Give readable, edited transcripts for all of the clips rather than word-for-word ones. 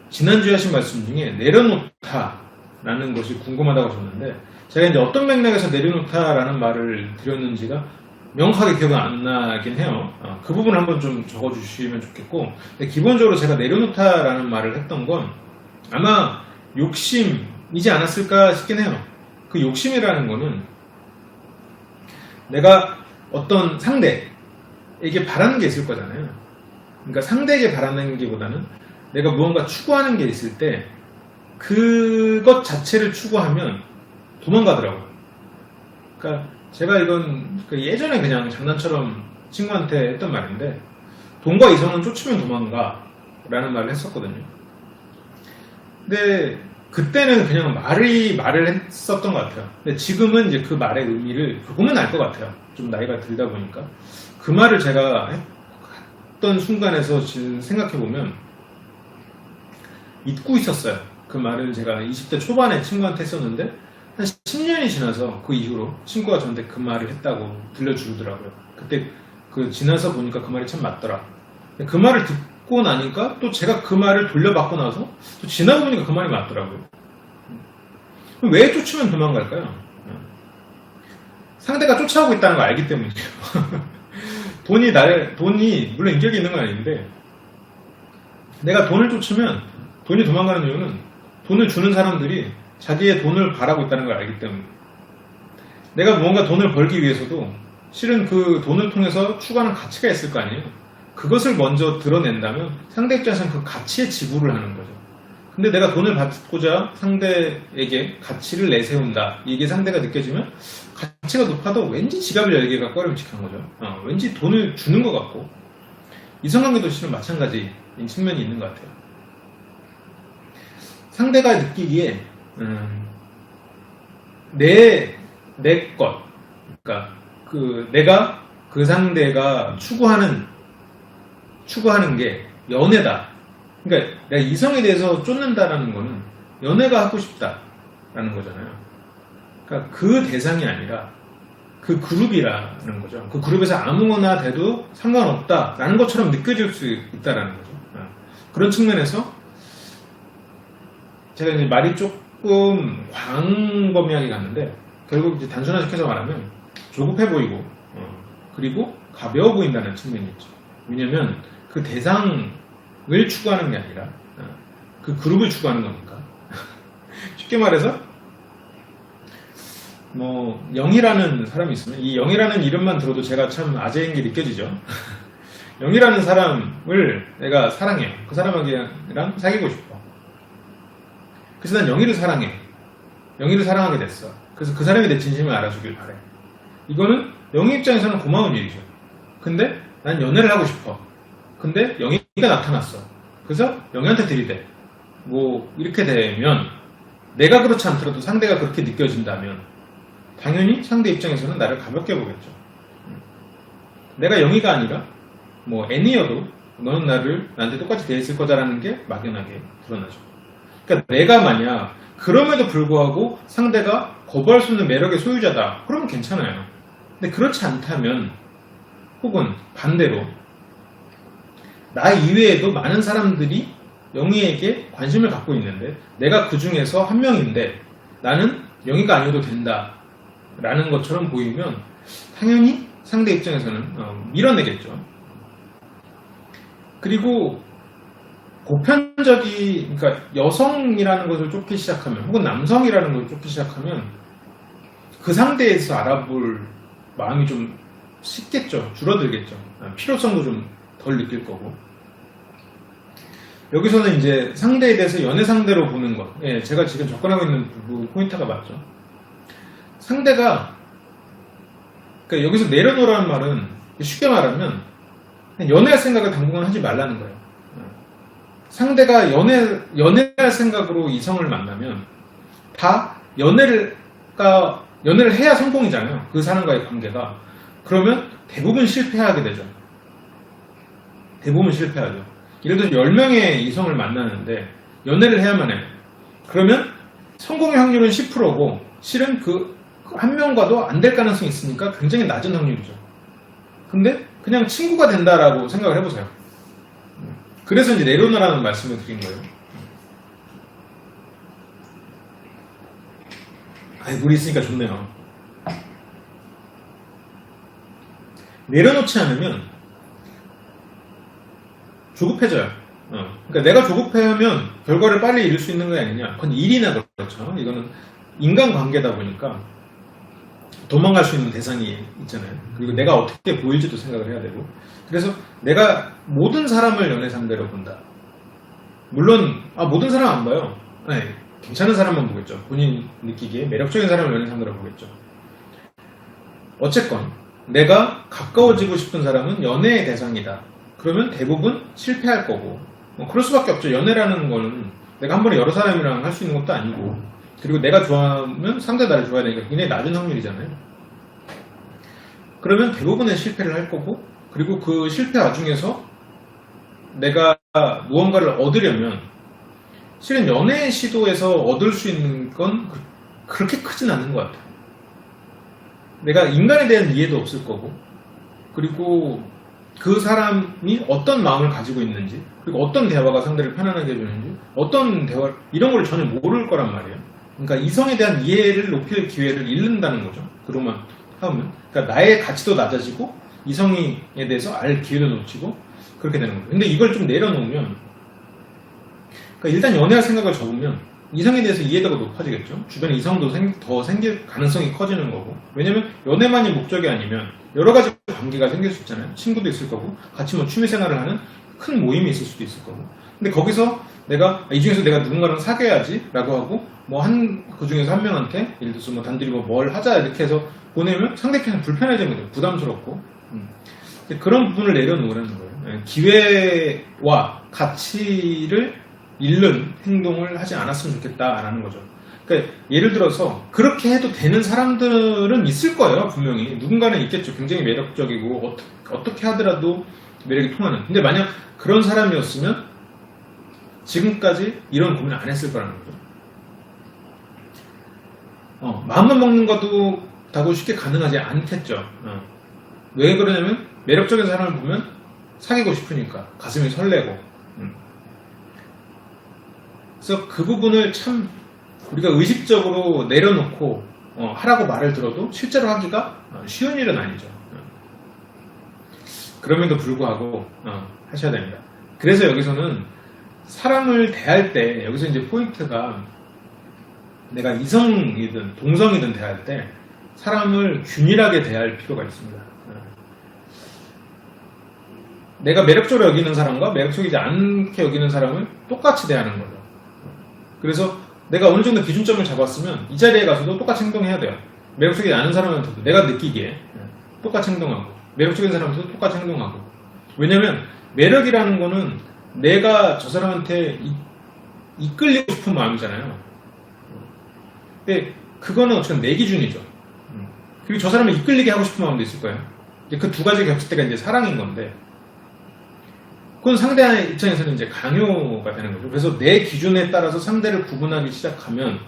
지난주에 하신 말씀 중에 내려놓다라는 것이 궁금하다고 하셨는데, 제가 이제 어떤 맥락에서 내려놓다라는 말을 드렸는지가 명확하게 기억이 안 나긴 해요. 그 부분 한번 좀 적어주시면 좋겠고, 근데 기본적으로 제가 내려놓다라는 말을 했던 건 아마 욕심이지 않았을까 싶긴 해요. 그 욕심이라는 거는 내가 어떤 상대에게 바라는 게 있을 거잖아요. 그러니까 상대에게 바라는 게 보다는 내가 무언가 추구하는 게 있을 때 그것 자체를 추구하면 도망가더라고요. 그러니까 제가 이건 예전에 그냥 장난처럼 친구한테 했던 말인데, 돈과 이성은 쫓으면 도망가 라는 말을 했었거든요. 근데 그때는 그냥 말을 했었던 것 같아요. 근데 지금은 이제 그 말의 의미를 보면 알 것 같아요. 좀 나이가 들다 보니까. 그 말을 제가 했던 순간에서 지금 생각해보면 잊고 있었어요. 그 말을 제가 20대 초반에 친구한테 했었는데 한 10년이 지나서 그 이후로 친구가 저한테 그 말을 했다고 들려주더라고요. 그때 그 지나서 보니까 그 말이 참 맞더라. 그 말을 듣고 나니까 또 제가 그 말을 돌려받고 나서 또 지나고 보니까 그 말이 맞더라고요. 왜 쫓으면 도망갈까요? 상대가 쫓아오고 있다는 걸 알기 때문이에요. 돈이 물론 인격이 있는 건 아닌데, 내가 돈을 쫓으면 돈이 도망가는 이유는 돈을 주는 사람들이 자기의 돈을 바라고 있다는 걸 알기 때문에, 내가 무언가 돈을 벌기 위해서도 실은 그 돈을 통해서 추구하는 가치가 있을 거 아니에요. 그것을 먼저 드러낸다면 상대 입장에서는 그 가치에 지불을 하는 거죠. 근데 내가 돈을 받고자 상대에게 가치를 내세운다, 이게 상대가 느껴지면 가치가 높아도 왠지 지갑을 열기가 꺼림칙한 거죠. 왠지 돈을 주는 것 같고, 이성관계도 실은 마찬가지인 측면이 있는 것 같아요. 상대가 느끼기에 내 것, 그러니까 내가 그 상대가 추구하는 게 연애다. 그러니까 내가 이성에 대해서 쫓는다라는 거는 연애가 하고 싶다라는 거잖아요. 그러니까 그 대상이 아니라 그 그룹이라는 거죠. 그 그룹에서 아무거나 돼도 상관없다라는 것처럼 느껴질 수 있다라는 거죠. 그런 측면에서 제가 이제 말이 조금 광범위하게 갔는데, 결국 이제 단순화시켜서 말하면 조급해 보이고 그리고 가벼워 보인다는 측면이 있죠. 왜냐면 그 대상을 추구하는 게 아니라 그 그룹을 추구하는 거니까. 쉽게 말해서 영이라는 사람이 있으면, 이 영이라는 이름만 들어도 제가 참 아재인 게 느껴지죠. 영이라는 사람을 내가 사랑해요. 그 사람이랑 사귀고 싶어. 그래서 난 영희를 사랑해. 영희를 사랑하게 됐어. 그래서 그 사람이 내 진심을 알아주길 바래. 이거는 영희 입장에서는 고마운 일이죠. 근데 난 연애를 하고 싶어. 근데 영희가 나타났어. 그래서 영희한테 들이대. 이렇게 되면, 내가 그렇지 않더라도 상대가 그렇게 느껴진다면 당연히 상대 입장에서는 나를 가볍게 보겠죠. 내가 영희가 아니라 애니여도 너는 나한테 똑같이 대했을 거다라는 게 막연하게 드러나죠. 그러니까 내가 만약 그럼에도 불구하고 상대가 거부할 수 없는 매력의 소유자다, 그러면 괜찮아요. 근데 그렇지 않다면, 혹은 반대로 나 이외에도 많은 사람들이 영희에게 관심을 갖고 있는데 내가 그 중에서 한 명인데 나는 영희가 아니어도 된다 라는 것처럼 보이면 당연히 상대 입장에서는 밀어내겠죠. 그리고 그러니까 여성이라는 것을 쫓기 시작하면, 혹은 남성이라는 것을 쫓기 시작하면 그 상대에서 알아볼 마음이 좀 식겠죠. 줄어들겠죠. 필요성도 좀 덜 느낄 거고. 여기서는 이제 상대에 대해서 연애 상대로 보는 것. 제가 지금 접근하고 있는 포인트가 맞죠. 상대가, 그러니까 여기서 내려놓으라는 말은 쉽게 말하면 연애할 생각을 당분간 하지 말라는 거예요. 상대가 연애할 생각으로 이성을 만나면 다 연애를 해야 성공이잖아요. 그 사람과의 관계가. 그러면 대부분 실패하게 되죠. 대부분 실패하죠. 예를 들어서 10명의 이성을 만나는데 연애를 해야만 해요. 그러면 성공의 확률은 10%고 실은 그 한 명과도 안 될 가능성이 있으니까 굉장히 낮은 확률이죠. 근데 그냥 친구가 된다라고 생각을 해보세요. 그래서 이제 내려놓으라는 말씀을 드린 거예요. 아이, 물이 있으니까 좋네요. 내려놓지 않으면 조급해져요. 그러니까 내가 조급해하면 결과를 빨리 이룰 수 있는 거 아니냐. 그건 일이나 그렇죠. 이거는 인간관계다 보니까 도망갈 수 있는 대상이 있잖아요. 그리고 내가 어떻게 보일지도 생각을 해야 되고. 그래서 내가 모든 사람을 연애 상대로 본다. 물론 모든 사람 안 봐요. 네, 괜찮은 사람만 보겠죠. 본인 느끼기에 매력적인 사람을 연애 상대로 보겠죠. 어쨌건 내가 가까워지고 싶은 사람은 연애의 대상이다. 그러면 대부분 실패할 거고, 그럴 수밖에 없죠. 연애라는 거는 내가 한 번에 여러 사람이랑 할 수 있는 것도 아니고, 그리고 내가 좋아하면 상대 나를 좋아해야 되니까 굉장히 낮은 확률이잖아요. 그러면 대부분의 실패를 할 거고, 그리고 그 실패 와중에서 내가 무언가를 얻으려면 실은 연애 시도에서 얻을 수 있는 건 그렇게 크진 않은 것 같아요. 내가 인간에 대한 이해도 없을 거고, 그리고 그 사람이 어떤 마음을 가지고 있는지, 그리고 어떤 대화가 상대를 편안하게 해주는지, 어떤 대화, 이런 걸 전혀 모를 거란 말이에요. 그러니까 이성에 대한 이해를 높일 기회를 잃는다는 거죠. 그로만 하면. 그러니까 나의 가치도 낮아지고, 이성에 대해서 알 기회도 놓치고, 그렇게 되는 거예요. 근데 이걸 좀 내려놓으면, 그러니까 일단 연애할 생각을 접으면, 이성에 대해서 이해도가 높아지겠죠. 주변에 이성도 더 생길 가능성이 커지는 거고. 왜냐면 연애만이 목적이 아니면 여러 가지 관계가 생길 수 있잖아요. 친구도 있을 거고, 같이 뭐 취미생활을 하는 큰 모임이 있을 수도 있을 거고. 근데 거기서 내가 이 중에서 내가 누군가랑 사귀어야지 라고 하고, 뭐 그 중에서 한 명한테 예를 들어서 뭐 단둘이 뭘 하자 이렇게 해서 보내면 상대편은 불편해지는 거죠. 부담스럽고. 그런 부분을 내려놓으라는 거예요. 기회와 가치를 잃는 행동을 하지 않았으면 좋겠다라는 거죠. 그러니까 예를 들어서 그렇게 해도 되는 사람들은 있을 거예요. 분명히 누군가는 있겠죠. 굉장히 매력적이고 어떻게 하더라도 매력이 통하는. 근데 만약 그런 사람이었으면 지금까지 이런 고민을 안 했을 거라는 거죠. 마음만 먹는 것도 다고 쉽게 가능하지 않겠죠. 왜 그러냐면 매력적인 사람을 보면 사귀고 싶으니까 가슴이 설레고. 그래서 그 부분을 참 우리가 의식적으로 내려놓고 하라고 말을 들어도 실제로 하기가 쉬운 일은 아니죠. 그럼에도 불구하고 하셔야 됩니다. 그래서 여기서는 사람을 대할 때 여기서 이제 포인트가 내가 이성이든 동성이든 대할 때 사람을 균일하게 대할 필요가 있습니다. 내가 매력적으로 여기는 사람과 매력적이지 않게 여기는 사람을 똑같이 대하는 거죠. 그래서 내가 어느 정도 기준점을 잡았으면 이 자리에 가서도 똑같이 행동해야 돼요. 매력적이지 않은 사람한테도 내가 느끼기에 똑같이 행동하고, 매력적인 사람한테도 똑같이 행동하고. 왜냐면 매력이라는 거는 내가 저 사람한테 이끌리고 싶은 마음이잖아요. 근데 그거는 어쨌든 내 기준이죠. 그리고 저 사람을 이끌리게 하고 싶은 마음도 있을 거예요. 그 두 가지 겹칠 때가 이제 사랑인 건데, 그건 상대의 입장에서는 이제 강요가 되는 거죠. 그래서 내 기준에 따라서 상대를 구분하기 시작하면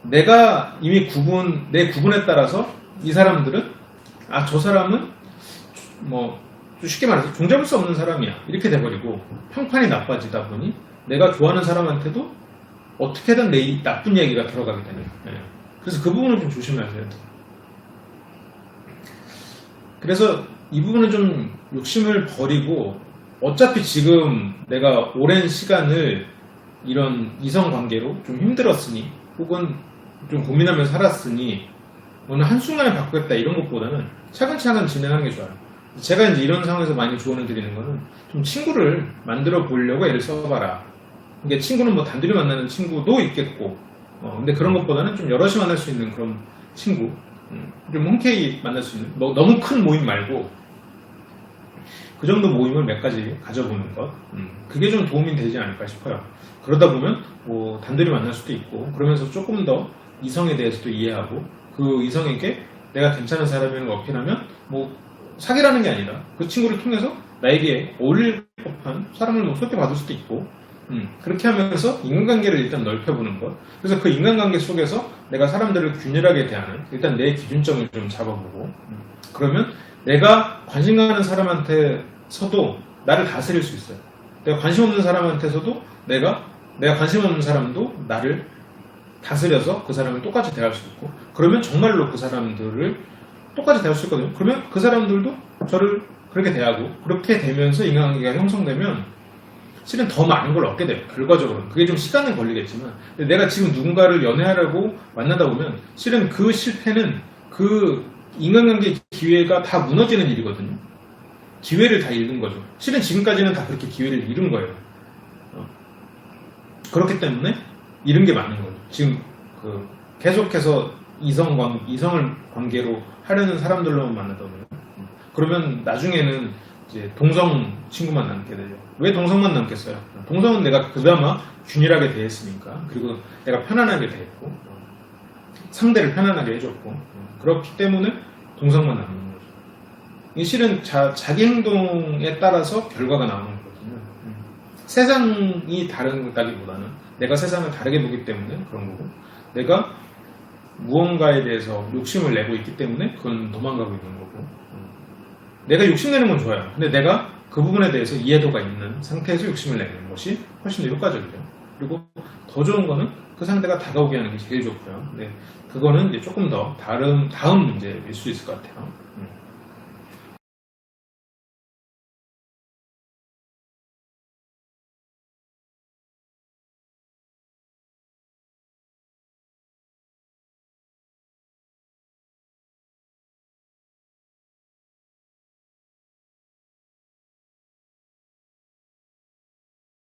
내가 이미 내 구분에 따라서 이 사람들은 저 사람은 뭐 쉽게 말해서 종잡을 수 없는 사람이야 이렇게 돼버리고 평판이 나빠지다 보니 내가 좋아하는 사람한테도 어떻게든 내 나쁜 얘기가 들어가게 되는 거예요. 그래서 그 부분을 좀 조심하셔야 돼요. 그래서 이 부분은 좀 욕심을 버리고, 어차피 지금 내가 오랜 시간을 이런 이성관계로 좀 힘들었으니 혹은 좀 고민하면서 살았으니 오늘 한순간에 바꾸겠다 이런 것보다는 차근차근 진행하는 게 좋아요. 제가 이제 이런 상황에서 많이 조언을 드리는 거는 좀 친구를 만들어 보려고 애를 써봐라. 그러니까 친구는 뭐 단둘이 만나는 친구도 있겠고, 근데 그런 것보다는 좀 여럿이 만날 수 있는 그런 친구, 좀 흔쾌히 만날 수 있는, 너무 큰 모임 말고 그 정도 모임을 몇 가지 가져보는 것, 그게 좀 도움이 되지 않을까 싶어요. 그러다 보면 뭐 단둘이 만날 수도 있고, 그러면서 조금 더 이성에 대해서도 이해하고, 그 이성에게 내가 괜찮은 사람이라는 걸 어필하면 뭐 사귀라는 게 아니라 그 친구를 통해서 나에게 어울릴 법한 사람을 뭐 소개받을 수도 있고, 그렇게 하면서 인간관계를 일단 넓혀보는 것. 그래서 그 인간관계 속에서 내가 사람들을 균일하게 대하는, 일단 내 기준점을 좀 잡아보고, 그러면 내가 관심 가는 사람한테서도 나를 다스릴 수 있어요. 내가 관심 없는 사람한테서도 내가 관심 없는 사람도 나를 다스려서 그 사람을 똑같이 대할 수 있고, 그러면 정말로 그 사람들을 똑같이 대할 수 있거든요. 그러면 그 사람들도 저를 그렇게 대하고, 그렇게 되면서 인간관계가 형성되면 실은 더 많은 걸 얻게 돼요. 결과적으로는. 그게 좀 시간은 걸리겠지만, 근데 내가 지금 누군가를 연애하려고 만나다 보면 실은 그 실패는 그 인간관계 기회가 다 무너지는 일이거든요. 기회를 다 잃는 거죠. 실은 지금까지는 다 그렇게 기회를 잃은 거예요. 그렇기 때문에 잃은 게 맞는 거죠. 지금 계속해서 이성을 관계로 하려는 사람들로만 만나다 보면, 그러면 나중에는 이제 동성 친구만 남게 되죠. 왜 동성만 남겠어요? 동성은 내가 그나마 균일하게 대했으니까, 그리고 내가 편안하게 대했고, 상대를 편안하게 해줬고, 그렇기 때문에 동성만 남는 거죠. 이게 실은 자기 행동에 따라서 결과가 나오는 거거든요. 세상이 다르다기보다는 내가 세상을 다르게 보기 때문에 그런 거고, 내가 무언가에 대해서 욕심을 내고 있기 때문에 그건 도망가고 있는 거고, 내가 욕심내는 건 좋아요. 근데 내가 그 부분에 대해서 이해도가 있는 상태에서 욕심을 내는 것이 훨씬 더 효과적이죠. 그리고 더 좋은 거는 그 상대가 다가오게 하는 게 제일 좋고요. 근데 그거는 이제 조금 더 다음 문제일 수 있을 것 같아요.